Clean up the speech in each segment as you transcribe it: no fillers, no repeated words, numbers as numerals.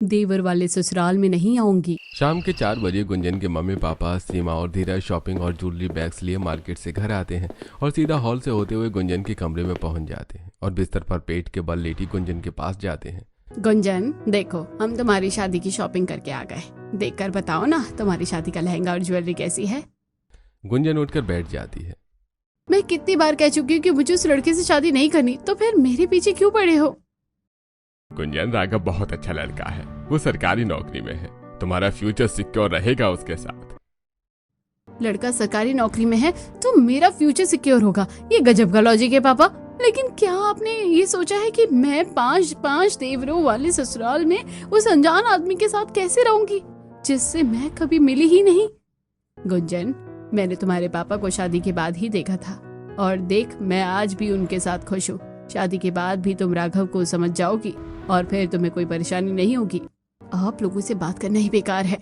देवर वाले ससुराल में नहीं आऊंगी। शाम के 4 बजे गुंजन के मम्मी पापा सीमा और धीरज शॉपिंग और ज्वेलरी बैग्स लिए मार्केट से घर आते हैं और सीधा हॉल से होते हुए गुंजन के कमरे में पहुंच जाते हैं और बिस्तर पर पेट के बल लेटी गुंजन के पास जाते हैं। गुंजन देखो, हम तुम्हारी शादी की शॉपिंग करके आ गए। देखकर बताओ ना तुम्हारी शादी का लहंगा और ज्वेलरी कैसी है। गुंजन उठकर बैठ जाती है। मैं कितनी बार कह चुकी हूँ कि मुझे उस लड़के से शादी नहीं करनी, तो फिर मेरे पीछे क्यों पड़े हो। गुंजन, राघव बहुत अच्छा लड़का है, वो सरकारी नौकरी में है, तुम्हारा फ्यूचर सिक्योर रहेगा उसके साथ। लड़का सरकारी नौकरी में है तो मेरा फ्यूचर सिक्योर होगा, ये गजब का लॉजिक है पापा। लेकिन क्या आपने ये सोचा है कि मैं पांच देवरों वाले ससुराल में उस अनजान आदमी के साथ कैसे रहूंगी जिससे मैं कभी मिली ही नहीं। गुंजन, मैंने तुम्हारे पापा को शादी के बाद ही देखा था और देख, मैं आज भी उनके साथ खुश हूँ। शादी के बाद भी तुम राघव को समझ जाओगी और फिर तुम्हें कोई परेशानी नहीं होगी। आप लोगों से बात करना ही बेकार है।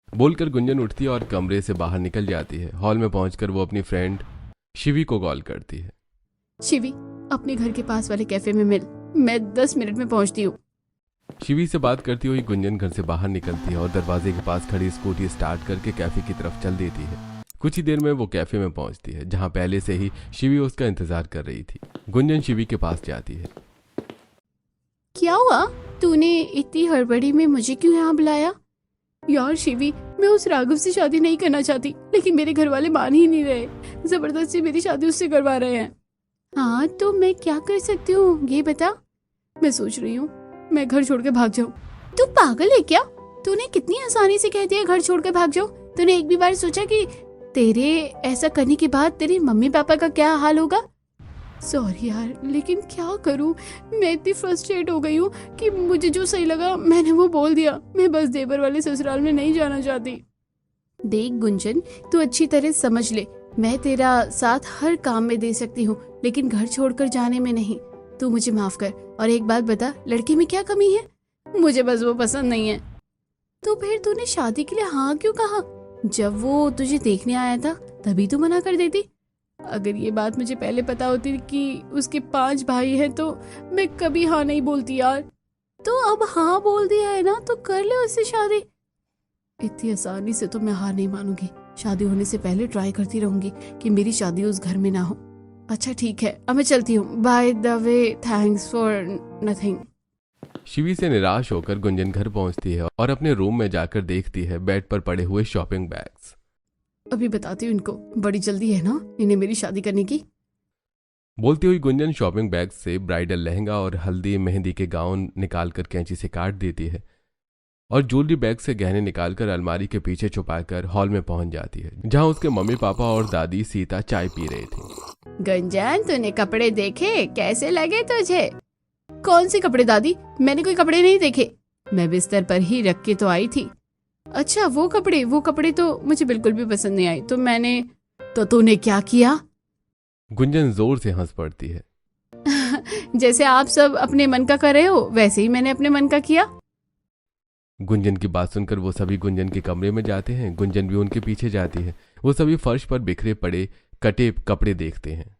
बोलकर गुंजन उठती है और कमरे से बाहर निकल जाती है। हॉल में पहुंचकर वो अपनी फ्रेंड शिवी को कॉल करती है। शिवी, अपने घर के पास वाले कैफे में मिल, मैं 10 मिनट में पहुंचती हूँ। शिवी से बात करती हुई गुंजन घर से बाहर निकलती है और दरवाजे के पास खड़ी स्कूटी स्टार्ट करके कैफे की तरफ चल देती है। कुछ ही देर में वो कैफे में पहुंचती है जहां पहले से ही शिवी उसका इंतजार कर रही थी। गुंजन शिवी के पास जाती है। क्या हुआ, तूने इतनी हड़बड़ी में मुझे क्यों यहाँ बुलाया। यार शिवी, मैं उस राघव से शादी नहीं करना चाहती, लेकिन मेरे घर वाले मान ही नहीं रहे, जबरदस्ती मेरी शादी उससे करवा रहे हैं। हाँ तो मैं क्या कर सकती हूँ ये बता। मैं सोच रही हूँ मैं घर छोड़ के भाग जाऊँ। तू पागल है क्या? तूने कितनी आसानी से कह दिया घर छोड़ के भाग जाओ। तूने एक भी बार सोचा कि तेरे ऐसा करने के बाद तेरे मम्मी पापा का क्या हाल होगा। सॉरी यार, लेकिन क्या करूं, मैं इतनी फ्रस्ट्रेट हो गई हूँ कि मुझे जो सही लगा मैंने वो बोल दिया। मैं बस देवर वाले ससुराल में नहीं जाना चाहती। देख गुंजन, तू अच्छी तरह समझ ले, मैं तेरा साथ हर काम में दे सकती हूँ, लेकिन घर छोड़कर जाने में नहीं। तू मुझे माफ कर। और एक बात बता, लड़के में क्या कमी है? मुझे बस वो पसंद नहीं है। तो फिर तूने शादी के लिए हाँ क्यों कहा? जब वो तुझे देखने आया था तभी तू मना कर देती। अगर ये बात मुझे पहले पता होती कि उसके 5 भाई हैं तो मैं कभी हाँ नहीं बोलती यार। तो अब हाँ बोल दिया है ना, तो कर ले उससे शादी। इतनी आसानी से तो मैं हार नहीं मानूंगी। शादी होने से पहले ट्राई करती रहूंगी कि मेरी शादी उस घर में ना हो। अच्छा ठीक है, अब मैं चलती हूँ। By the way, thanks for nothing. Shivi से निराश होकर गुंजन घर पहुंचती है और अपने रूम में जाकर देखती है बेड पर पड़े हुए शॉपिंग बैग्स। अभी बताती हूँ इनको, बड़ी जल्दी है ना इन्हें मेरी शादी करने की। बोलती हुई गुंजन शॉपिंग बैग से ब्राइडल लहंगा और हल्दी मेहंदी के गाउन निकालकर कैंची से काट देती है और ज्वेलरी बैग से गहने निकालकर अलमारी के पीछे छुपाकर हॉल में पहुंच जाती है जहां उसके मम्मी पापा और दादी सीता चाय पी रहे थे। गुंजन, तूने कपड़े देखे, कैसे लगे तुझे? कौन से कपड़े दादी? मैंने कोई कपड़े नहीं देखे, मैं बिस्तर पर ही रख के तो आई थी। अच्छा वो कपड़े तो मुझे बिल्कुल भी पसंद नहीं आई, तो तूने क्या किया? गुंजन जोर से हंस पड़ती है। जैसे आप सब अपने मन का कर रहे हो वैसे ही मैंने अपने मन का किया। गुंजन की बात सुनकर वो सभी गुंजन के कमरे में जाते हैं। गुंजन भी उनके पीछे जाती है। वो सभी फर्श पर बिखरे पड़े कटे कपड़े देखते हैं।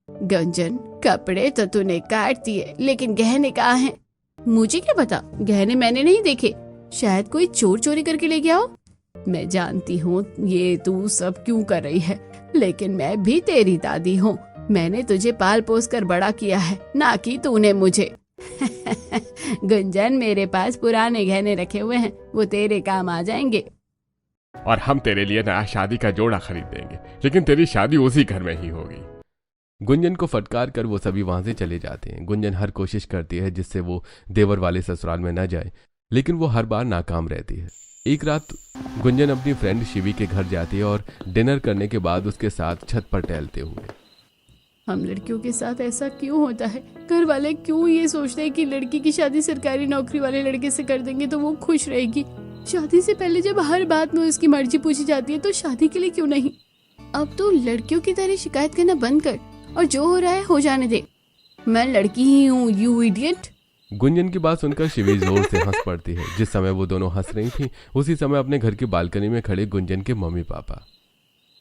गुंजन, कपड़े तो तूने काट दिए, लेकिन गहने कहाँ हैं? मुझे क्या पता, गहने मैंने नहीं देखे, शायद कोई चोर चोरी करके ले गया हो। मैं जानती हूँ ये तू सब क्यों कर रही है, लेकिन मैं भी तेरी दादी हूँ। मैंने तुझे पाल पोस कर बड़ा किया है, ना कि तूने मुझे। गुंजन, मेरे पास पुराने गहने रखे हुए हैं, वो तेरे काम आ जाएंगे। और हम तेरे लिए नया शादी का जोड़ा खरीद देंगे, लेकिन तेरी शादी उसी घर में ही होगी। गुंजन को फटकार कर वो सभी वहां से चले जाते हैं। गुंजन हर कोशिश करती है जिससे वो देवर वाले ससुराल में न जाए, लेकिन वो हर बार नाकाम रहती है। एक रात गुंजन अपनी फ्रेंड शिवी के घर जाती है और डिनर करने के बाद उसके साथ छत पर टहलते हुए। हम लड़कियों के साथ ऐसा क्यों होता है? घर वाले क्यों ये सोचते हैं कि लड़की की शादी सरकारी नौकरी वाले लड़के से कर देंगे तो वो खुश रहेगी। शादी से पहले जब हर बात में उसकी मर्जी पूछी जाती है तो शादी के लिए क्यों नहीं? अब तो लड़कियों की तरह शिकायत करना बंद कर और जो हो रहा है हो जाने दे। मैं लड़की ही हूँ, यू इडियट। गुंजन की बात सुनकर शिवी जोर से हंस पड़ती है। जिस समय वो दोनों हंस रही थी उसी समय अपने घर की बालकनी में खड़े गुंजन के मम्मी पापा।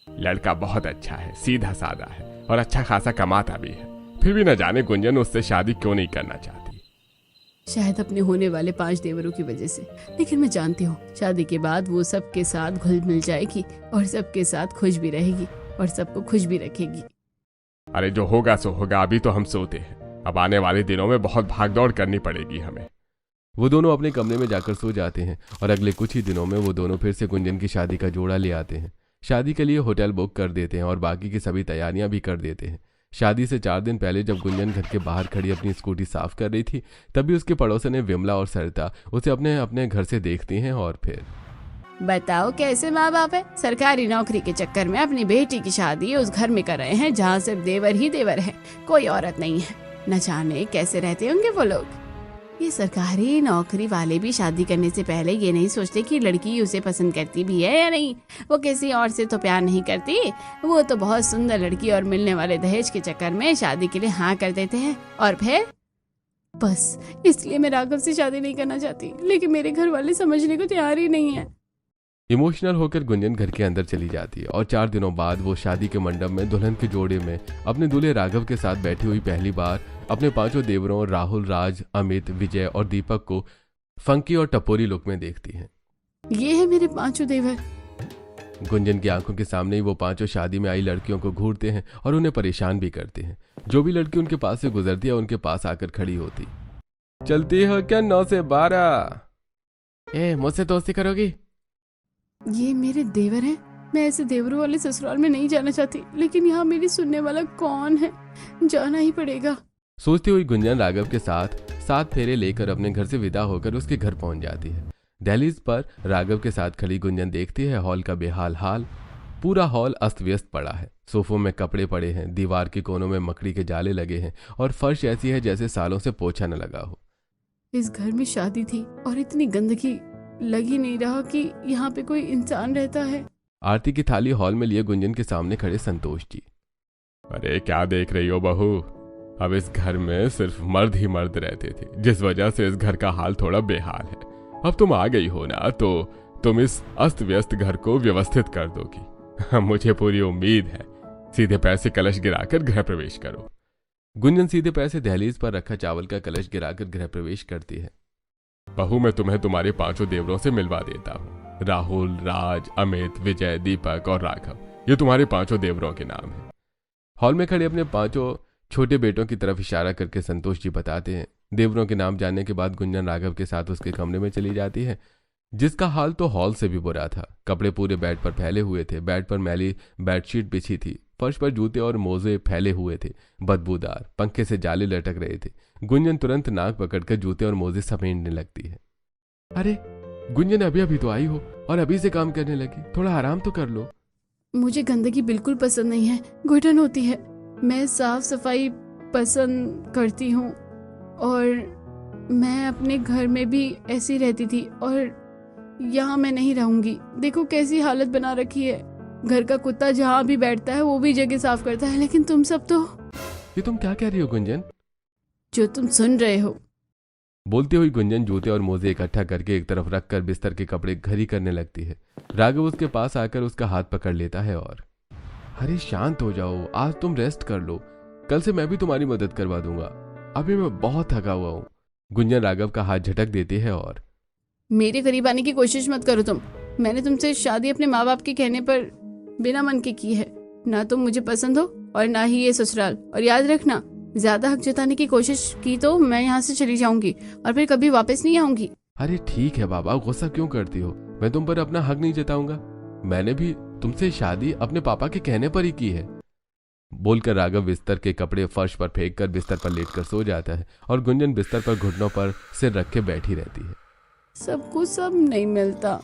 लड़का बहुत अच्छा है, सीधा साधा है और अच्छा खासा कमाता भी है, फिर भी न जाने गुंजन उससे शादी क्यों नहीं करना चाहती। शायद अपने होने वाले 5 देवरों की वजह से। लेकिन मैं जानती हूँ शादी के बाद वो सबके साथ घुल मिल जाएगी और सबके साथ खुश भी रहेगी और सबको खुश भी रखेगी। अरे जो होगा सो होगा, अभी तो हम सोते हैं। अब आने वाले दिनों में बहुत भागदौड़ करनी पड़ेगी हमें। वो दोनों अपने कमरे में जाकर सो जाते हैं और अगले कुछ ही दिनों में वो दोनों फिर से गुंजन की शादी का जोड़ा ले आते हैं। शादी के लिए होटल बुक कर देते हैं और बाकी की सभी तैयारियां भी कर देते हैं। शादी से 4 दिन पहले जब गुंजन घर के बाहर खड़ी अपनी स्कूटी साफ कर रही थी, तभी उसके पड़ोसन विमला और सरिता उसे अपने अपने घर से देखती हैं और फिर बताओ कैसे माँ बाप है, सरकारी नौकरी के चक्कर में अपनी बेटी की शादी उस घर में कर रहे हैं जहाँ सिर्फ देवर ही देवर है, कोई औरत नहीं है। न जाने कैसे रहते होंगे वो लोग। ये सरकारी नौकरी वाले भी शादी करने से पहले ये नहीं सोचते कि लड़की उसे पसंद करती भी है या नहीं। वो किसी और से तो प्यार नहीं करती, वो तो बहुत सुंदर लड़की और मिलने वाले दहेज के चक्कर में शादी के लिए हाँ कर देते हैं। और फिर बस इसलिए मैं राघव से शादी नहीं करना चाहती, लेकिन मेरे घर वाले समझने को तैयार ही नहीं है। इमोशनल होकर गुंजन घर के अंदर चली जाती है और 4 दिनों बाद वो शादी के मंडप में दुल्हन के जोड़े में अपने दूल्हे राघव के साथ बैठी हुई पहली बार अपने 5 देवरों राहुल, राज, अमित, विजय और दीपक को फंकी और टपोरी लुक में देखती है। ये है मेरे 5 देवर। गुंजन की आंखों के सामने ही वो 5 शादी में आई लड़कियों को घूरते हैं और उन्हें परेशान भी करते हैं। जो भी लड़की उनके पास से गुजरती है उनके पास आकर खड़ी होती। चलती हो क्या 9 से 12? मुझसे दोस्ती करोगी? ये मेरे देवर हैं। मैं ऐसे देवरों वाले ससुराल में नहीं जाना चाहती, लेकिन यहाँ मेरी सुनने वाला कौन है, जाना ही पड़ेगा। सोचती हुई गुंजन राघव के साथ 7 फेरे लेकर अपने घर से विदा होकर उसके घर पहुंच जाती है। दहलीज पर राघव के साथ खड़ी गुंजन देखती है हॉल का बेहाल हाल। पूरा हॉल अस्त व्यस्त पड़ा है। सोफों में कपड़े पड़े हैं, दीवार के कोनों में मकड़ी के जाले लगे हैं और फर्श ऐसी है जैसे सालों से पोछा न लगा हो। इस घर में शादी थी और इतनी गंदगी, लग ही नहीं रहा कि यहाँ पे कोई इंसान रहता है। आरती की थाली हॉल में लिए गुंजन के सामने खड़े संतोष जी। अरे क्या देख रही हो बहू, अब इस घर में सिर्फ मर्द ही मर्द रहते थे, जिस वजह से इस घर का हाल थोड़ा बेहाल है। अब तुम आ गई हो ना, तो तुम इस अस्त व्यस्त घर को व्यवस्थित कर दोगी। मुझे पूरी उम्मीद है। सीधे पैर से कलश गिराकर गृह प्रवेश करो। गुंजन सीधे पैर से दहलीज पर रखा चावल का कलश गिराकर गृह प्रवेश करती है। बहू, मैं तुम्हें तुम्हारे 5 देवरों से मिलवा देता हूँ। राहुल, राज, अमित, विजय, दीपक और राघव, ये तुम्हारे 5 देवरों के नाम हैं। हॉल में खड़े अपने 5 छोटे बेटों की तरफ इशारा करके संतोष जी बताते हैं। देवरों के नाम जानने के बाद गुंजन राघव के साथ उसके कमरे में चली जाती है, जिसका हाल तो हॉल से भी बुरा था। कपड़े पूरे बेड पर फैले हुए थे, बेड पर मैली बेडशीट बिछी थी, फर्श पर जूते और मोजे फैले हुए थे, बदबूदार, पंखे से जाले लटक रहे थे। गुंजन तुरंत नाक पकड़कर जूते और मोजे समेटने लगती है। अरे गुंजन, अभी अभी तो आई हो और अभी से काम करने लगी, थोड़ा आराम तो कर लो। मुझे गंदगी बिल्कुल पसंद नहीं है, घुटन होती है। मैं साफ सफाई पसंद करती हूँ और मैं अपने घर में भी ऐसी रहती थी और यहाँ मैं नहीं रहूंगी। देखो कैसी हालत बना रखी है। घर का कुत्ता जहाँ भी बैठता है वो भी जगह साफ करता है, लेकिन तुम सब तो। ये तुम क्या कह रही हो गुंजन? जो तुम सुन रहे हो। बोलती हुई गुंजन जूते और मोजे इकट्ठा करके एक तरफ रखकर बिस्तर के कपड़े घरी करने लगती है। राघव उसके पास आकर उसका हाथ पकड़ लेता है और अरे शांत हो जाओ, आज तुम रेस्ट कर लो, कल से मैं भी तुम्हारी मदद करवा दूंगा, अभी मैं बहुत थका हुआ हूँ। गुंजन राघव का हाथ झटक देती है और मेरे करीब आने की कोशिश मत करो तुम। मैंने तुमसे शादी अपने माँ बाप के कहने पर बिना मन के की है। ना तुम मुझे पसंद हो और ना ही ये ससुराल। और याद रखना, ज्यादा हक जताने की कोशिश की तो मैं यहाँ से चली जाऊंगी और फिर कभी वापस नहीं आऊंगी। अरे ठीक है बाबा, गुस्सा क्यों करती हो? मैं तुम पर अपना हक नहीं जताऊंगा। मैंने भी तुमसे शादी अपने पापा के कहने पर ही की है। बोलकर राघव बिस्तर के कपड़े फर्श पर फेंक कर बिस्तर पर लेटकर सो जाता है और गुंजन बिस्तर पर घुटनों पर सिर रख के बैठी रहती है। सबको सब नहीं मिलता,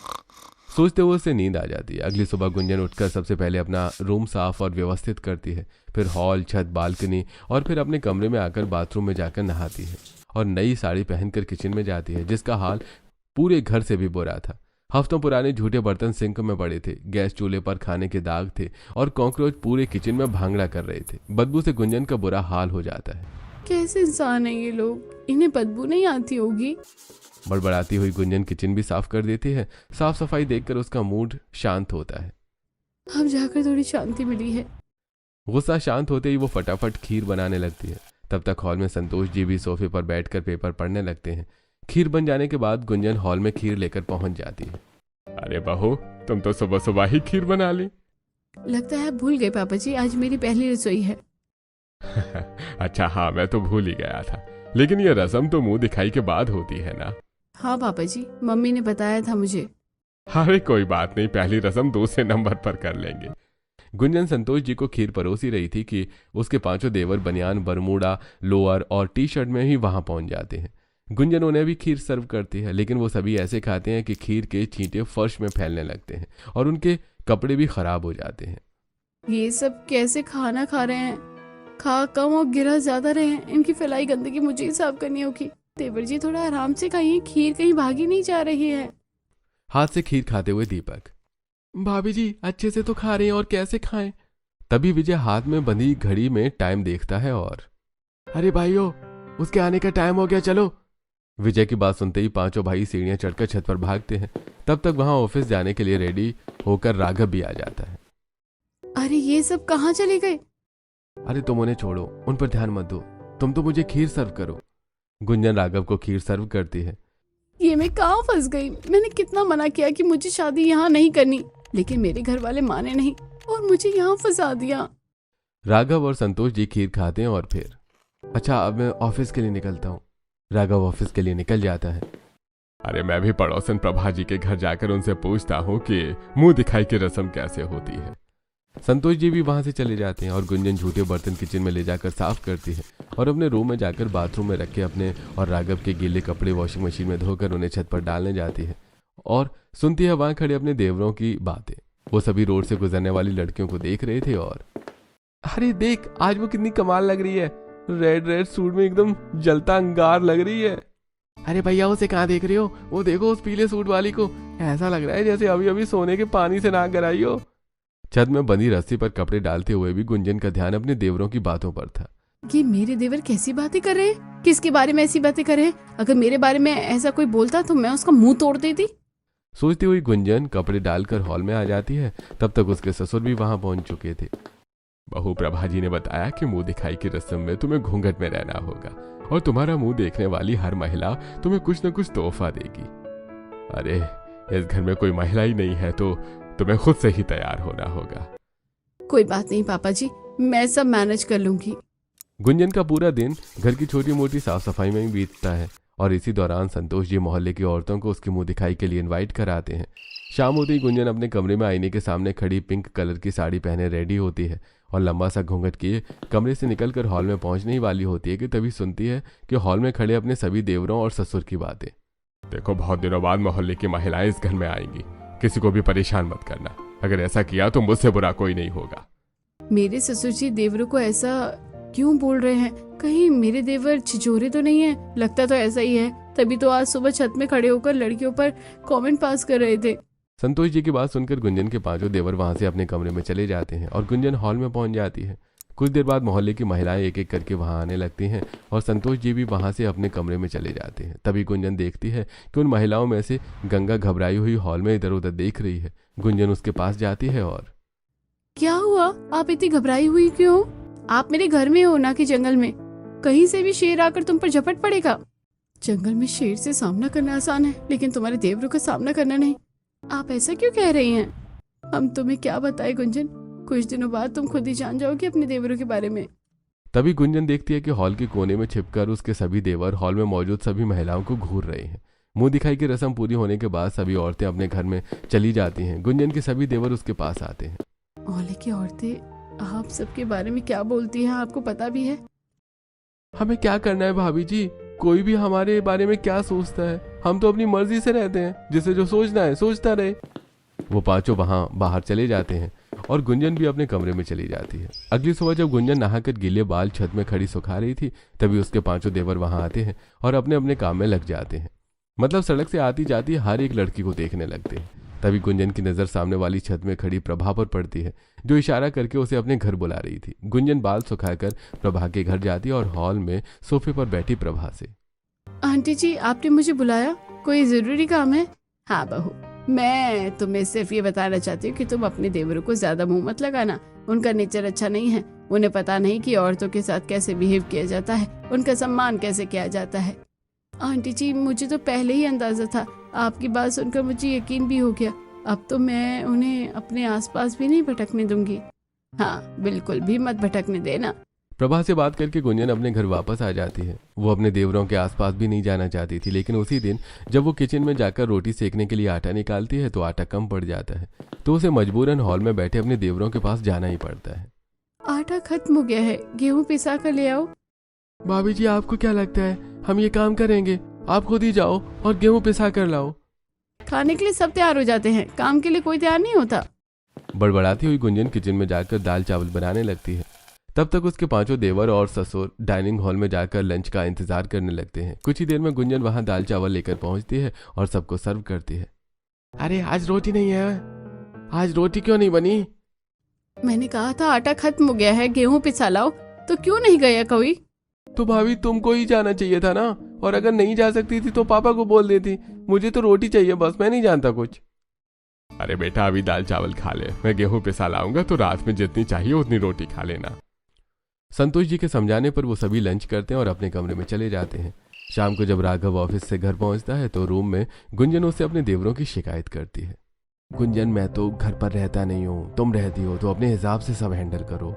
सोचते हुए उसे नींद आ जाती है। अगली सुबह गुंजन उठकर सबसे पहले अपना रूम साफ और व्यवस्थित करती है, फिर हॉल, छत, बालकनी और फिर अपने कमरे में आकर बाथरूम में जाकर नहाती है और नई साड़ी पहनकर किचन में जाती है, जिसका हाल पूरे घर से भी बुरा था। हफ्तों पुराने झूठे बर्तन सिंक में पड़े थे, गैस चूल्हे पर खाने के दाग थे और कॉकरोच पूरे किचन में भांगड़ा कर रहे थे। बदबू से गुंजन का बुरा हाल हो जाता है। कैसे इंसान है ये लोग, इन्हें बदबू नहीं आती होगी। बड़बड़ाती हुई गुंजन किचन भी साफ कर देती है। साफ सफाई देखकर उसका मूड शांत होता है। अब जाकर थोड़ी शांति मिली है। गुस्सा शांत होते ही वो फटाफट खीर बनाने लगती है। तब तक हॉल में संतोष जी भी सोफे पर बैठकर पेपर पढ़ने लगते हैं। खीर बन जाने के बाद गुंजन हॉल में खीर लेकर पहुंच जाती है। अरे बहू, तुम तो सुबह सुबह ही खीर बना ली। लगता है भूल गए पापा जी, आज मेरी पहली रसोई है। अच्छा हाँ, मैं तो भूल ही गया था, लेकिन ये रस्म तो मुंह दिखाई के बाद होती है ना। हाँ पापा जी, मम्मी ने बताया था मुझे। अरे कोई बात नहीं, पहली रस्म दूसरे नंबर पर कर लेंगे। गुंजन संतोष जी को खीर परोसी रही थी कि उसके पांचों देवर बनियान, बरमूडा, लोअर और टी शर्ट में ही वहां पहुंच जाते हैं। गुंजन उन्हें भी खीर सर्व करती है, लेकिन वो सभी ऐसे खाते हैं कि खीर के छींटे फर्श में फैलने लगते हैं और उनके कपड़े भी खराब हो जाते हैं। ये सब कैसे खाना खा रहे हैं? खा कम और गिरा ज्यादा रहे हैं। इनकी फैलाई गंदगी मुझे ही साफ करनी होगी। देवर जी थोड़ा आराम से खाइए, खीर कहीं भागी नहीं जा रही है। हाथ से खीर खाते हुए दीपक, भाभी जी अच्छे से तो खा रहे हैं और कैसे खाएं? तभी विजय हाथ में बंधी घड़ी में टाइम देखता है और, अरे भाइयों, उसके आने का टाइम हो गया, चलो। विजय की बात सुनते ही पांचों भाई सीढ़ियां चढ़कर छत पर भागते हैं। तब तक वहां ऑफिस जाने के लिए रेडी होकर राघव भी आ जाता है। अरे ये सब कहाँ चले गए? अरे तुम उन्हें छोड़ो, उन पर ध्यान मत दो, तुम तो मुझे खीर सर्व करो। गुंजन राघव को खीर सर्व करती है। ये मैं कहाँ फंस गई? मैंने कितना मना किया कि मुझे शादी यहाँ नहीं करनी, लेकिन मेरे घर वाले माने नहीं और मुझे यहाँ फंसा दिया। राघव और संतोष जी खीर खाते हैं और फिर, अच्छा अब मैं ऑफिस के लिए निकलता हूँ। राघव ऑफिस के लिए निकल जाता है। अरे मैं भी पड़ोसन प्रभा जी के घर जाकर उनसे पूछता हूँ कि मुंह दिखाई की रस्म कैसे होती है। संतोष जी भी वहां से चले जाते हैं और गुंजन झूठे बर्तन किचन में ले जाकर साफ करती है और अपने रूम में जाकर बाथरूम में रखे अपने और राघव के गीले कपड़े वॉशिंग मशीन में धोकर उन्हें छत पर डालने जाती है और सुनती है वहां खड़े अपने देवरों की बातें। वो सभी रोड से गुजरने वाली लड़कियों को देख रहे थे और, अरे देख आज वो कितनी कमाल लग रही है, रेड रेड सूट में एकदम जलता अंगार लग रही है। अरे भैया उसे कहाँ देख रहे हो? वो देखो उस पीले सूट वाली को, ऐसा लग रहा है जैसे अभी अभी सोने के पानी से नाक गराई हो। छत में बंधी रस्सी पर कपड़े डालते हुए भी गुंजन का ध्यान अपने देवरों की बातों पर था। ये मेरे देवर कैसी बातें कर रहे हैं? किसके बारे में ऐसी बातें कर रहे हैं? अगर मेरे बारे में ऐसा कोई बोलता तो मैं उसका मुंह तोड़ देती। सोचती हुई गुंजन कपड़े डालकर हॉल में आ जाती है। तब तक उसके ससुर भी वहां पहुंच चुके थे। बहू प्रभा जी ने बताया कि मुंह दिखाई की रस्म में तुम्हें घूंघट में रहना होगा और तुम्हारा मुंह देखने वाली हर महिला तुम्हें कुछ न कुछ तोहफा देगी। अरे इस घर में कोई महिला ही नहीं है तो तुम्हें खुद से ही तैयार होना होगा। कोई बात नहीं पापा जी, मैं सब मैनेज कर लूंगी। गुंजन का पूरा दिन घर की छोटी मोटी साफ सफाई में ही बीतता है और इसी दौरान संतोष जी मोहल्ले की औरतों को उसकी मुंह दिखाई के लिए इनवाइट कराते हैं। शाम होते ही गुंजन अपने कमरे में आईने के सामने खड़ी पिंक कलर की साड़ी पहने रेडी होती है और लंबा सा घूंघट किए कमरे से निकलकर हॉल में पहुंचने ही वाली होती है कि तभी सुनती है कि हॉल में खड़े अपने सभी देवरों और ससुर की बातें। देखो बहुत दिनों बाद मोहल्ले की महिलाएं इस घर में आएंगी, किसी को भी परेशान मत करना, अगर ऐसा किया तो मुझसे बुरा कोई नहीं होगा। मेरे ससुर जी देवरों को ऐसा क्यों बोल रहे हैं? कहीं मेरे देवर छिछोरे तो नहीं है? लगता तो ऐसा ही है, तभी तो आज सुबह छत में खड़े होकर लड़कियों पर कमेंट पास कर रहे थे। संतोष जी की बात सुनकर गुंजन के पांचों देवर वहां से अपने कमरे में चले जाते हैं और गुंजन हॉल में पहुंच जाती है। कुछ देर बाद मोहल्ले की महिलाएं एक एक करके वहां आने लगती हैं और संतोष जी भी वहां से अपने कमरे में चले जाते हैं। तभी गुंजन देखती है कि उन महिलाओं में से गंगा घबराई हुई हॉल में इधर उधर देख रही है। गुंजन उसके पास जाती है और, क्या हुआ? आप इतनी घबराई हुई क्यों? आप मेरे घर में हो ना कि जंगल में? कहीं से भी शेर आकर तुम पर झपट पड़ेगा। जंगल में शेर से सामना करना आसान है, लेकिन तुम्हारे देवरों का सामना करना नहीं। आप ऐसा क्यों कह रही हैं? हम तुम्हें क्या बताएं गुंजन, कुछ दिनों बाद तुम खुद ही जान जाओगे अपने देवरों के बारे में। तभी गुंजन देखती है कि हॉल के कोने में छिपकर उसके सभी देवर हॉल में मौजूद सभी महिलाओं को घूर रहे हैं। मुंह दिखाई की रस्म पूरी होने के बाद सभी औरतें अपने घर में चली जाती हैं। गुंजन के सभी देवर उसके पास आते हैं। मोहल्ले की औरतें आप सबके बारे में क्या बोलती हैं, आपको पता भी है? हमें क्या करना है भाभी जी, कोई भी हमारे बारे में क्या सोचता है, हम तो अपनी मर्जी से रहते हैं, जिसे जो सोचना है सोचता रहे। वो पांचों वहां बाहर चले जाते हैं और गुंजन भी अपने कमरे में चली जाती है। अगली सुबह जब गुंजन नहाकर गीले बाल छत में खड़ी सुखा रही थी, तभी उसके पांचों देवर वहां आते हैं और अपने अपने काम में लग जाते हैं। मतलब सड़क से आती जाती हर एक लड़की को देखने लगते हैं। तभी गुंजन की नजर सामने वाली छत में खड़ी प्रभा पर पड़ती है, जो इशारा करके उसे अपने घर बुला रही थी। गुंजन बाल सुखाकर प्रभा के घर जाती और हॉल में सोफे पर बैठी प्रभा से, आंटी जी आपने मुझे बुलाया, कोई जरूरी काम है? हाँ बहू, मैं तुम्हें सिर्फ ये बताना चाहती हूँ कि तुम अपने देवरों को ज्यादा मुंह मत लगाना। उनका नेचर अच्छा नहीं है, उन्हें पता नहीं कि औरतों के साथ कैसे बिहेव किया जाता है, उनका सम्मान कैसे किया जाता है। आंटी जी, मुझे तो पहले ही अंदाजा था, आपकी बात सुनकर मुझे यकीन भी हो गया। अब तो मैं उन्हें अपने आसपास भी नहीं भटकने दूंगी। हाँ, बिल्कुल भी मत भटकने देना। प्रभा से बात करके गुंजन अपने घर वापस आ जाती है। वो अपने देवरों के आसपास भी नहीं जाना चाहती थी, लेकिन उसी दिन जब वो किचन में जाकर रोटी सेकने के लिए आटा निकालती है तो आटा कम पड़ जाता है, तो उसे मजबूरन हॉल में बैठे अपने देवरों के पास जाना ही पड़ता है। आटा खत्म हो गया है, गेहूं पिसा कर ले आओ। भाभी जी, आपको क्या लगता है हम ये काम करेंगे? आप खुद ही जाओ और गेहूं पिसा कर लाओ। खाने के लिए सब तैयार हो जाते हैं, काम के लिए कोई तैयार नहीं होता। बड़बड़ाती हुई गुंजन किचन में जाकर दाल चावल बनाने लगती है। तब तक उसके पांचों देवर और ससुर डाइनिंग हॉल में जाकर लंच का इंतजार करने लगते हैं। कुछ ही देर में गुंजन वहां दाल चावल लेकर पहुंचती है और सबको सर्व करती है। अरे आज रोटी नहीं है, आज रोटी क्यों नहीं बनी? मैंने कहा था आटा खत्म हो गया है, गेहूं पिसा लाओ, तो क्यों नहीं गया कोई? तो भाभी तुमको ही जाना चाहिए था ना, और अगर नहीं जा सकती थी तो पापा को बोल देती। मुझे तो रोटी चाहिए बस, मैं नहीं जानता कुछ। अरे बेटा, अभी दाल चावल खा ले, मैं गेहूं पिसा लाऊंगा तो रात में जितनी चाहिए उतनी रोटी खा लेना। संतोष जी के समझाने पर वो सभी लंच करते हैं और अपने कमरे में चले जाते हैं। शाम को जब राघव ऑफिस से घर पहुंचता है तो रूम में गुंजन उससे अपने देवरों की शिकायत करती है। गुंजन, मैं तो घर पर रहता नहीं हूँ, तुम रहती हो तो अपने हिसाब से सब हैंडल करो।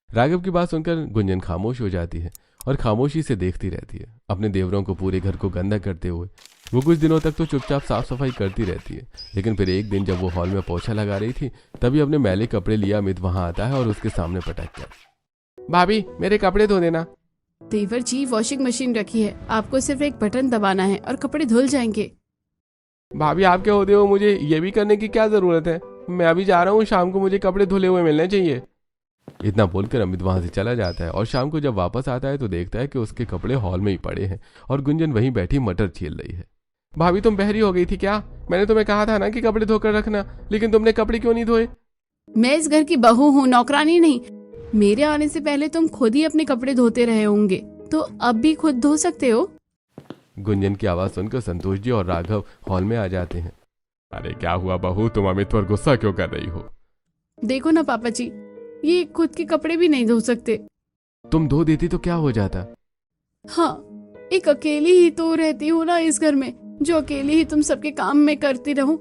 राघव की बात सुनकर गुंजन खामोश हो जाती है और खामोशी से देखती रहती है, अपने देवरों को पूरे घर को गंदा करते हुए। वो कुछ दिनों तक तो चुपचाप साफ सफाई करती रहती है, लेकिन फिर एक दिन जब वो हॉल में पोछा लगा रही थी तभी अपने मैले कपड़े लिए अमित वहां आता है और उसके सामने पटक कर, भाभी मेरे कपड़े धो देना। देवर जी, वॉशिंग मशीन रखी है, आपको सिर्फ एक बटन दबाना है और कपड़े धुल जाएंगे। भाभी आपके होते हो मुझे ये भी करने की क्या जरूरत है? मैं अभी जा रहा हूँ, शाम को मुझे कपड़े धुले हुए मिलने चाहिए। इतना बोलकर अमित वहां से चला जाता है और शाम को जब वापस आता है तो देखता है कि उसके कपड़े हॉल में ही पड़े हैं और गुंजन वहीं बैठी मटर छील रही है। भाभी तुम बहरी हो गई थी क्या? मैंने तुम्हें कहा था ना कि कपड़े धोकर रखना, लेकिन तुमने कपड़े क्यों नहीं धोए? मैं इस घर की बहू हूँ, नौकरानी नहीं। मेरे आने से पहले तुम खुद ही अपने कपड़े धोते रहे होंगे, तो अब भी खुद धो सकते हो। गुंजन की आवाज सुनकर संतोष जी और राघव हॉल में आ जाते हैं। अरे क्या हुआ बहू, तुम अमित पर गुस्सा क्यों कर रही हो? देखो ना पापा जी, ये खुद के कपड़े भी नहीं धो सकते। तुम धो देती तो क्या हो जाता? हाँ, एक अकेली ही तो रहती हूँ ना इस घर में, जो अकेली ही तुम सबके काम में करती रहूं।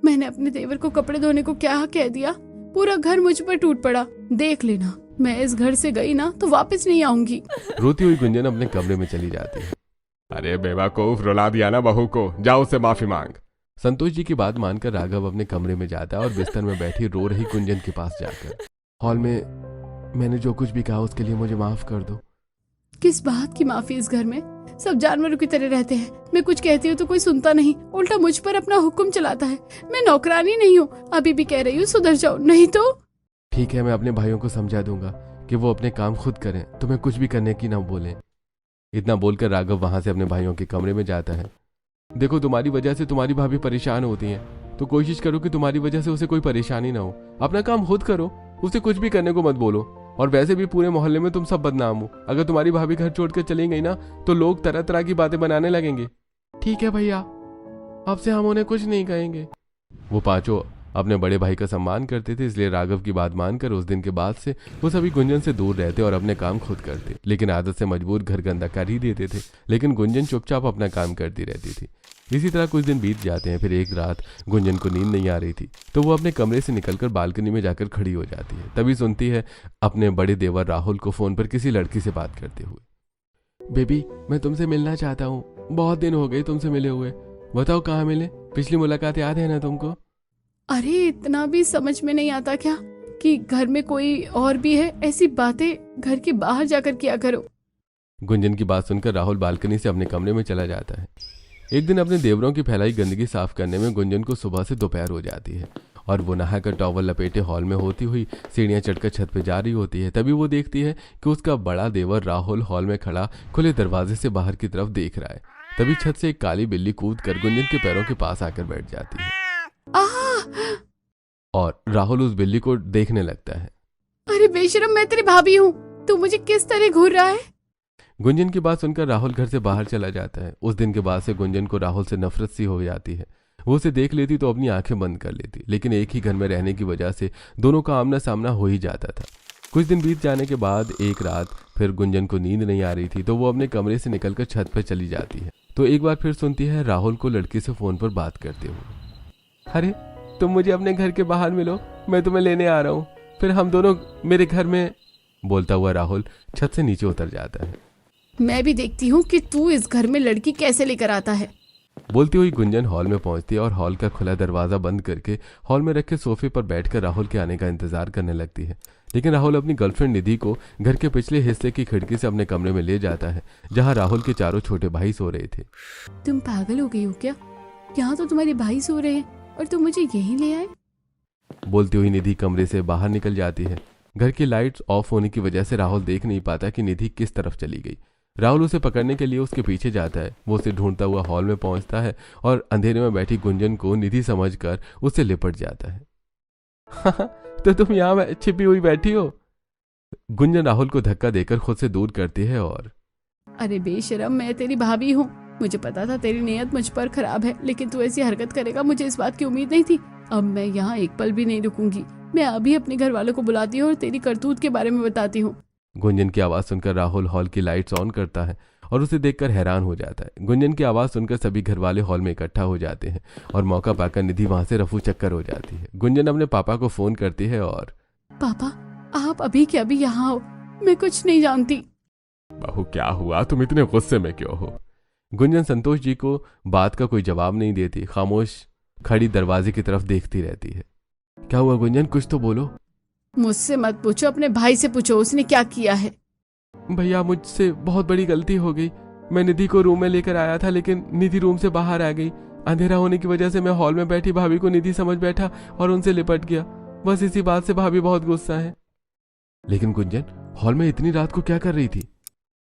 मैंने अपने देवर को कपड़े धोने को क्या कह दिया, पूरा घर मुझ पर टूट पड़ा। देख लेना, मैं इस घर से गई ना तो वापस नहीं आऊंगी। रोती हुई गुंजन अपने कमरे में चली जाती है। अरे बेवकूफ, रुला दिया ना बहू को, जाओ उससे माफी मांग। संतोष जी की बात मानकर राघव अपने कमरे में जाता है और बिस्तर में बैठी रो रही गुंजन के पास जाकर, हॉल में मैंने जो कुछ भी कहा उसके लिए मुझे माफ कर दो। किस बात की माफी? इस घर में सब जानवरों की तरह रहते हैं। मैं कुछ कहती हूँ तो कोई सुनता नहीं, उल्टा मुझ पर अपना हुक्म चलाता है। मैं नौकरानी नहीं हूँ, अभी भी कह रही हूँ सुधर जाओ, नहीं तो। ठीक है, मैं अपने भाइयों को समझा दूंगा कि वो अपने काम खुद करें, तुम्हें कुछ भी करने की ना बोले। इतना बोलकर राघव वहां से अपने भाइयों के कमरे में जाता है। देखो, तुम्हारी वजह से तुम्हारी भाभी परेशान होती है, तो कोशिश करो कि तुम्हारी वजह से उसे कोई परेशानी ना हो। अपना काम खुद करो, उसे कुछ भी करने को मत बोलो। और वैसे भी पूरे मोहल्ले में तुम सब बदनाम हो। अगर तुम्हारी भाभी घर छोड़कर चली गई ना तो लोग तरह तरह की बातें बनाने लगेंगे। ठीक है भैया, अब से हम उन्हें कुछ नहीं कहेंगे। वो पांचों अपने बड़े भाई का सम्मान करते थे, इसलिए राघव की बात मानकर उस दिन के बाद से वो सभी गुंजन से दूर रहते और अपने काम खुद करते, लेकिन आदत से मजबूर घर गंदा कर ही देते थे। लेकिन गुंजन चुपचाप अपना काम करती रहती थी। इसी तरह कुछ दिन बीत जाते हैं। फिर एक रात गुंजन को नींद नहीं आ रही थी, तो वो अपने कमरे से निकलकर बालकनी में जाकर खड़ी हो जाती है। तभी सुनती है अपने बड़े देवर राहुल को फोन पर किसी लड़की से बात करते हुए। बेबी, मैं तुमसे मिलना चाहता हूँ, बहुत दिन हो गए तुमसे मिले हुए। बताओ कहाँ मिले? पिछली मुलाकात याद है ना तुमको? अरे इतना भी समझ में नहीं आता क्या कि घर में कोई और भी है? ऐसी बातें घर के बाहर जाकर किया करो। गुंजन की बात सुनकर राहुल बालकनी से अपने कमरे में चला जाता है। एक दिन अपने देवरों की फैलाई गंदगी साफ करने में गुंजन को सुबह से दोपहर हो जाती है और वो नहाकर टॉवल लपेटे हॉल में होती हुई सीढ़ियां चढ़कर छत पे जा रही होती है। तभी वो देखती है कि उसका बड़ा देवर राहुल हॉल में खड़ा खुले दरवाजे से बाहर की तरफ देख रहा है। तभी छत से एक काली बिल्ली कूद कर गुंजन के पैरों के पास आकर बैठ जाती है और राहुल उस बिल्ली को देखने लगता है। अरे बेशरम, मैं तेरी भाभी हूँ, तू मुझे किस तरह घूर रहा है? गुंजन की बात सुनकर राहुल घर से बाहर चला जाता है। उस दिन के बाद से गुंजन को राहुल से नफरत सी हो जाती है। वो उसे देख लेती तो अपनी आंखें बंद कर लेती, लेकिन एक ही घर में रहने की वजह से दोनों का आमना सामना हो ही जाता था। कुछ दिन बीत जाने के बाद एक रात फिर गुंजन को नींद नहीं आ रही थी, तो वो अपने कमरे से निकलकर छत पर चली जाती है। तो एक बार फिर सुनती है राहुल को लड़की से फोन पर बात करते हुए। अरे तुम मुझे अपने घर के बाहर मिलो, मैं तुम्हें लेने आ रहा हूँ, फिर हम दोनों मेरे घर में। बोलता हुआ राहुल छत से नीचे उतर जाता है। मैं भी देखती हूँ कि तू इस घर में लड़की कैसे लेकर आता है। बोलती हुई गुंजन हॉल में पहुंचती है और हॉल का खुला दरवाजा बंद करके हॉल में रखे सोफे पर बैठकर राहुल के आने का इंतजार करने लगती है। लेकिन राहुल अपनी गर्लफ्रेंड निधि को घर के पिछले हिस्से की खिड़की से अपने कमरे में ले जाता है, जहां राहुल के चारों छोटे भाई सो रहे थे। तुम पागल हो गई हो क्या? यहाँ तो तुम्हारे भाई सो रहे हैं और तुम मुझे यहीं ले आए। बोलती हुई निधि कमरे से बाहर निकल जाती है। घर की लाइट्स ऑफ होने की वजह से राहुल देख नहीं पाता कि निधि किस तरफ चली गई। राहुल उसे पकड़ने के लिए उसके पीछे जाता है। वो उसे ढूंढता हुआ हॉल में पहुंचता है और अंधेरे में बैठी गुंजन को निधि समझकर उससे लिपट जाता है। तो तुम यहाँ छिपी हुई बैठी हो? गुंजन राहुल को धक्का देकर खुद से दूर करती है और अरे बेशरम, मैं तेरी भाभी हूँ। मुझे पता था तेरी नीयत मुझ पर खराब है, लेकिन तू ऐसी हरकत करेगा मुझे इस बात की उम्मीद नहीं थी। अब मैं यहाँ एक पल भी नहीं रुकूंगी। मैं अभी अपने घर वालों को बुलाती हूँ और तेरी करतूत के बारे में बताती हूँ। गुंजन की आवाज सुनकर राहुल हॉल की लाइट्स ऑन करता है और उसे देखकर हैरान हो जाता है। गुंजन की आवाज सुनकर सभी घर वाले हॉल में इकट्ठा हो जाते हैं और मौका पाकर निधि वहां से रफू चक्कर हो जाती है। गुंजन अपने पापा को फोन करती है और पापा, आप अभी के अभी यहाँ आओ, मैं कुछ नहीं जानती। बहू क्या हुआ, तुम इतने गुस्से में क्यों हो? गुंजन संतोष जी को बात का कोई जवाब नहीं देती, खामोश खड़ी दरवाजे की तरफ देखती रहती है। क्या हुआ गुंजन, कुछ तो बोलो। मुझसे मत पूछो, अपने भाई से पूछो उसने क्या किया है। भैया मुझसे बहुत बड़ी गलती हो गई। मैं निधि को रूम में लेकर आया था, लेकिन निधि रूम से बाहर आ गई। अंधेरा होने की वजह से मैं हॉल में बैठी भाभी को निधि समझ बैठा और उनसे लिपट गया। बस इसी बात से भाभी बहुत गुस्सा है। लेकिन गुंजन हॉल में इतनी रात को क्या कर रही थी?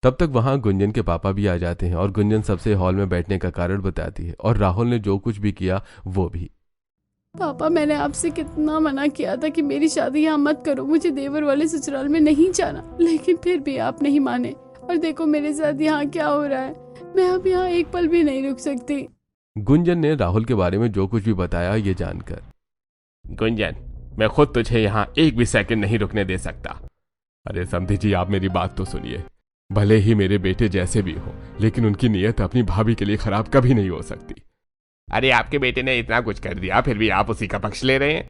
तब तक वहां गुंजन के पापा भी आ जाते हैं और गुंजन सबसे हॉल में बैठने का कारण बताती है और राहुल ने जो कुछ भी किया वो भी। पापा, मैंने आपसे कितना मना किया था कि मेरी शादी यहाँ मत करो, मुझे देवर वाले ससुराल में नहीं जाना, लेकिन फिर भी आप नहीं माने। और देखो मेरे साथ यहाँ क्या हो रहा है। मैं अब यहाँ एक पल भी नहीं रुक सकती। गुंजन ने राहुल के बारे में जो कुछ भी बताया ये जानकर। गुंजन, मैं खुद तुझे यहाँ एक भी सेकंड नहीं रुकने दे सकता। अरे समधी जी, आप मेरी बात तो सुनिए। भले ही मेरे बेटे जैसे भी हो, लेकिन उनकी नीयत अपनी भाभी के लिए खराब कभी नहीं हो सकती। अरे आपके बेटे ने इतना कुछ कर दिया, फिर भी आप उसी का पक्ष ले रहे हैं।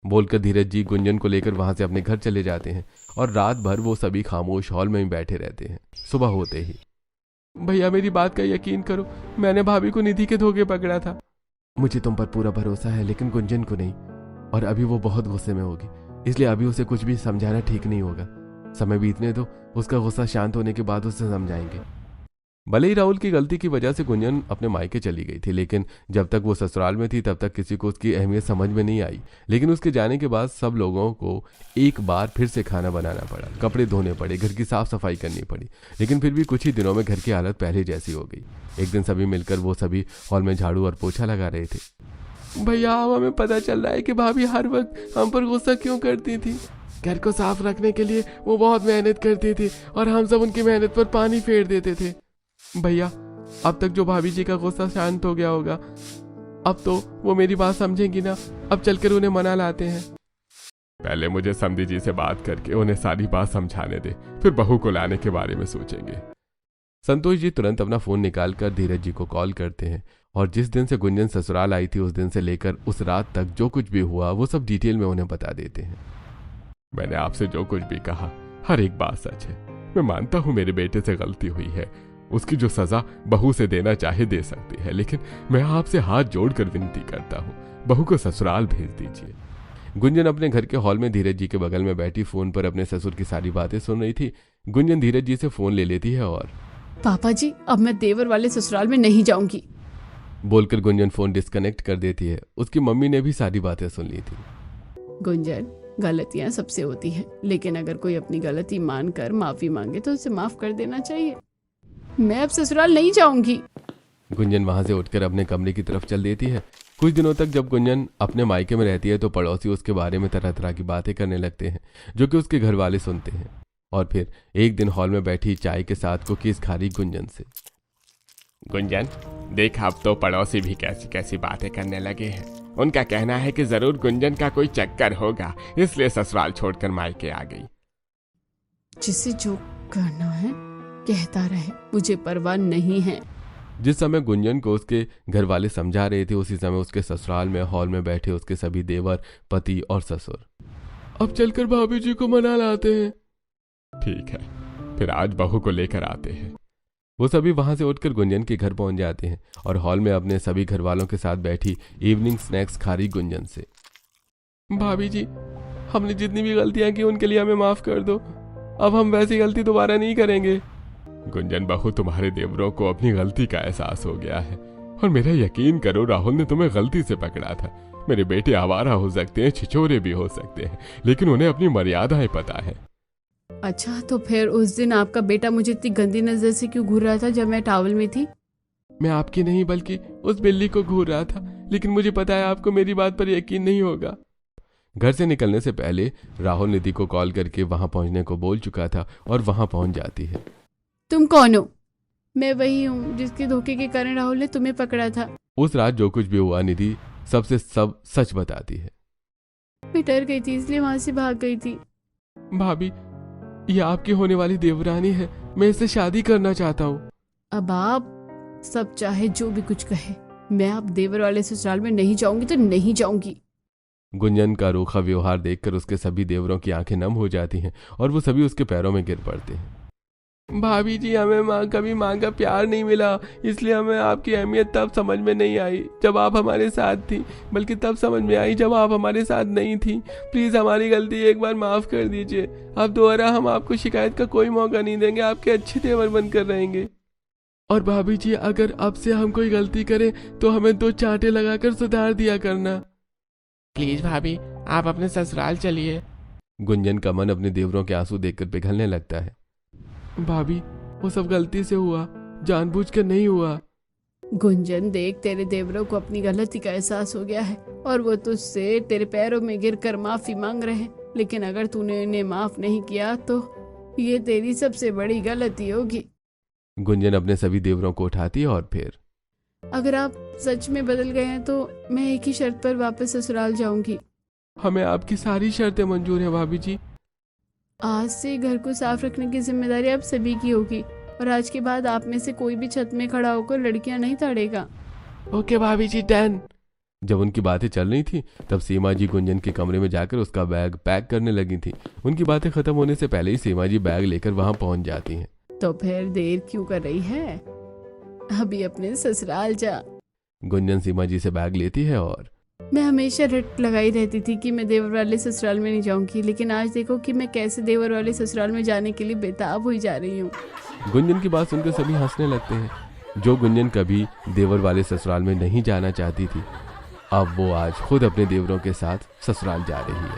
बोलकर धीरज जी गुंजन को लेकर वहां से अपने घर चले जाते हैं और रात भर वो सभी खामोश हॉल में ही बैठे रहते हैं। सुबह होते ही, भैया मेरी बात का यकीन करो, मैंने भाभी को निधि के धोखे पकड़ा था। मुझे तुम पर पूरा भरोसा है, लेकिन गुंजन को नहीं। और अभी वो बहुत गुस्से में होगी, इसलिए अभी उसे कुछ भी समझाना ठीक नहीं होगा। समय बीतने दो, उसका गुस्सा शांत होने के बाद उसे समझाएंगे। भले ही राहुल की गलती की वजह से गुंजन अपने मायके चली गई थी, लेकिन जब तक वो ससुराल में थी तब तक किसी को उसकी अहमियत समझ में नहीं आई। लेकिन उसके जाने के बाद सब लोगों को एक बार फिर से खाना बनाना पड़ा, कपड़े धोने पड़े, घर की साफ सफाई करनी पड़ी। लेकिन फिर भी कुछ ही दिनों में घर की हालत पहले जैसी हो गई। एक दिन सभी मिलकर वो सभी हॉल में झाड़ू और पोछा लगा रहे थे। भैया हमें पता चल रहा है कि भाभी हर वक्त हम पर गुस्सा क्यों करती थी। घर को साफ रखने के लिए वो बहुत मेहनत करती थी और हम सब उनकी मेहनत पर पानी फेर देते थे। भैया अब तक जो भाभी जी का गुस्सा शांत हो गया होगा, अब तो वो मेरी बात समझेंगी ना। अब चलकर उन्हें मना लाते हैं। पहले मुझे समधी जी से बात करके उन्हें सारी बात समझाने दे, फिर बहू को लाने के बारे में सोचेंगे। संतोष जी तुरंत अपना फोन निकालकर धीरज जी को कॉल करते हैं और जिस दिन से गुंजन ससुराल आई थी उस दिन से लेकर उस रात तक जो कुछ भी हुआ वो सब डिटेल में उन्हें बता देते हैं। मैंने आपसे जो कुछ भी कहा हर एक बात सच है। मैं मानता हूं मेरे बेटे से गलती हुई है, उसकी जो सजा बहू से देना चाहे दे सकती है, लेकिन मैं आपसे हाथ जोड़कर विनती करता हूं, बहू को ससुराल भेज दीजिए। गुंजन अपने घर के हॉल में धीरज जी के बगल में बैठी फोन पर अपने ससुर की सारी बातें सुन रही थी। गुंजन धीरज जी से फोन ले लेती है और पापा जी, अब मैं देवर वाले ससुराल में नहीं जाऊंगी बोलकर गुंजन फोन डिस्कनेक्ट कर देती है। उसकी मम्मी ने भी सारी बातें सुन ली थी। गुंजन, गलतियां सबसे होती हैं, लेकिन अगर कोई अपनी गलती मानकर माफी मांगे तो उसे माफ कर देना चाहिए। मैं अब ससुराल नहीं जाऊंगी। गुंजन वहां से उठकर अपने कमरे की तरफ चल देती है। कुछ दिनों तक जब गुंजन अपने मायके में रहती है तो पड़ोसी उसके बारे में तरह तरह की बातें करने लगते हैं, जो कि उसके घर वाले सुनते हैं। और फिर एक दिन हॉल में बैठी चाय के साथ कुकीज खा रही गुंजन से। गुंजन देख, अब तो पड़ोसी भी कैसी कैसी बातें करने लगे हैं। उनका कहना है कि जरूर गुंजन का कोई चक्कर होगा, इसलिए ससुराल छोड़कर मायके आ गई। जिसे जो करना है कहता रहे, मुझे परवाह नहीं है। जिस समय गुंजन को उसके घर वाले समझा रहे थे, उसी समय उसके ससुराल में हॉल में बैठे उसके सभी देवर, पति और ससुर। अब चलकर भाभी जी को मना लाते हैं। ठीक है, फिर आज बहू को लेकर आते हैं। वो सभी वहां से उठकर गुंजन के घर पहुंच जाते हैं और हॉल में अपने सभी घर वालों के साथ बैठी इवनिंग स्नैक्स खा रही गुंजन से। भाभी जी, हमने जितनी भी गलतियां की उनके लिए हमें माफ कर दो। अब हम वैसी गलती दोबारा नहीं करेंगे। गुंजन बहू, तुम्हारे देवरों को अपनी गलती का एहसास हो गया है और मेरा यकीन करो, राहुल ने तुम्हें गलती से पकड़ा था। मेरे बेटे आवारा हो सकते हैं, छिछोरे भी हो सकते हैं, लेकिन उन्हें अपनी मर्यादाएं पता है। अच्छा, तो फिर उस दिन आपका बेटा मुझे इतनी गंदी नजर से क्यों घूर रहा था जब मैं टॉवल में थी? मैं आपकी नहीं बल्कि उस बिल्ली को घूर रहा था, लेकिन मुझे पता है आपको मेरी बात पर यकीन नहीं होगा। घर से निकलने से पहले राहुल निधि को कॉल करके वहां पहुंचने को बोल चुका था और वहां पहुंच जाती है। तुम कौन हो? मैं वही हूँ जिसके धोखे के कारण राहुल ने तुम्हें पकड़ा था। उस रात जो कुछ भी हुआ निधि सबसे सब सच बताती है। मैं डर गई थी इसलिए वहां से भाग गई थी। भाभी, ये आपकी होने वाली देवरानी है, मैं इससे शादी करना चाहता हूँ। अब आप सब चाहे जो भी कुछ कहे, मैं अब देवर वाले ससुराल में नहीं जाऊंगी तो नहीं जाऊंगी। गुंजन का रूखा व्यवहार देखकर उसके सभी देवरों की आंखें नम हो जाती हैं और वो सभी उसके पैरों में गिर पड़ते हैं। भाभी जी, हमें कभी माँ का प्यार नहीं मिला, इसलिए हमें आपकी अहमियत तब समझ में नहीं आई जब आप हमारे साथ थी, बल्कि तब समझ में आई जब आप हमारे साथ नहीं थी। प्लीज हमारी गलती एक बार माफ कर दीजिए। अब दोबारा हम आपको शिकायत का कोई मौका नहीं देंगे, आपके अच्छे तेवर बनकर रहेंगे। और भाभी जी, अगर अब से हम कोई गलती करें तो हमें 2 चांटे लगाकर सुधार दिया करना। प्लीज भाभी, आप अपने ससुराल चलिए। गुंजन का मन अपने देवरों के आंसू देखकर पिघलने लगता है। भाभी, वो सब गलती से हुआ, जानबूझकर नहीं हुआ। गुंजन देख, तेरे देवरों को अपनी गलती का एहसास हो गया है और वो तुझसे तेरे पैरों में गिरकर माफी मांग रहे हैं, लेकिन अगर तूने इन्हें माफ नहीं किया तो ये तेरी सबसे बड़ी गलती होगी। गुंजन अपने सभी देवरों को उठाती है और फिर, अगर आप सच में बदल गए हैं तो मैं एक ही शर्त पर वापस ससुराल जाऊंगी। हमें आपकी सारी शर्तें मंजूर हैं भाभी जी। आज से घर को साफ रखने की जिम्मेदारी आप सभी की होगी और आज के बाद आप में से कोई भी छत में खड़ा होकर लड़कियां नहीं ताड़ेगा। ओके भाभी जी, डन। जब उनकी बातें चल रही थी तब सीमा जी गुंजन के कमरे में जाकर उसका बैग पैक करने लगी थी। उनकी बातें खत्म होने से पहले ही सीमा जी बैग लेकर वहां पहुंच जाती हैं। तो फिर देर क्यों कर रही है, अभी अपने ससुराल जा। गुंजन सीमा जी से बैग लेती है और, मैं हमेशा रट लगाई रहती थी कि मैं देवर वाले ससुराल में नहीं जाऊंगी, लेकिन आज देखो कि मैं कैसे देवर वाले ससुराल में जाने के लिए बेताब हुई जा रही हूँ। गुंजन की बात सुनकर सभी हंसने लगते हैं। जो गुंजन कभी देवर वाले ससुराल में नहीं जाना चाहती थी, अब वो आज खुद अपने देवरों के साथ ससुराल जा रही है।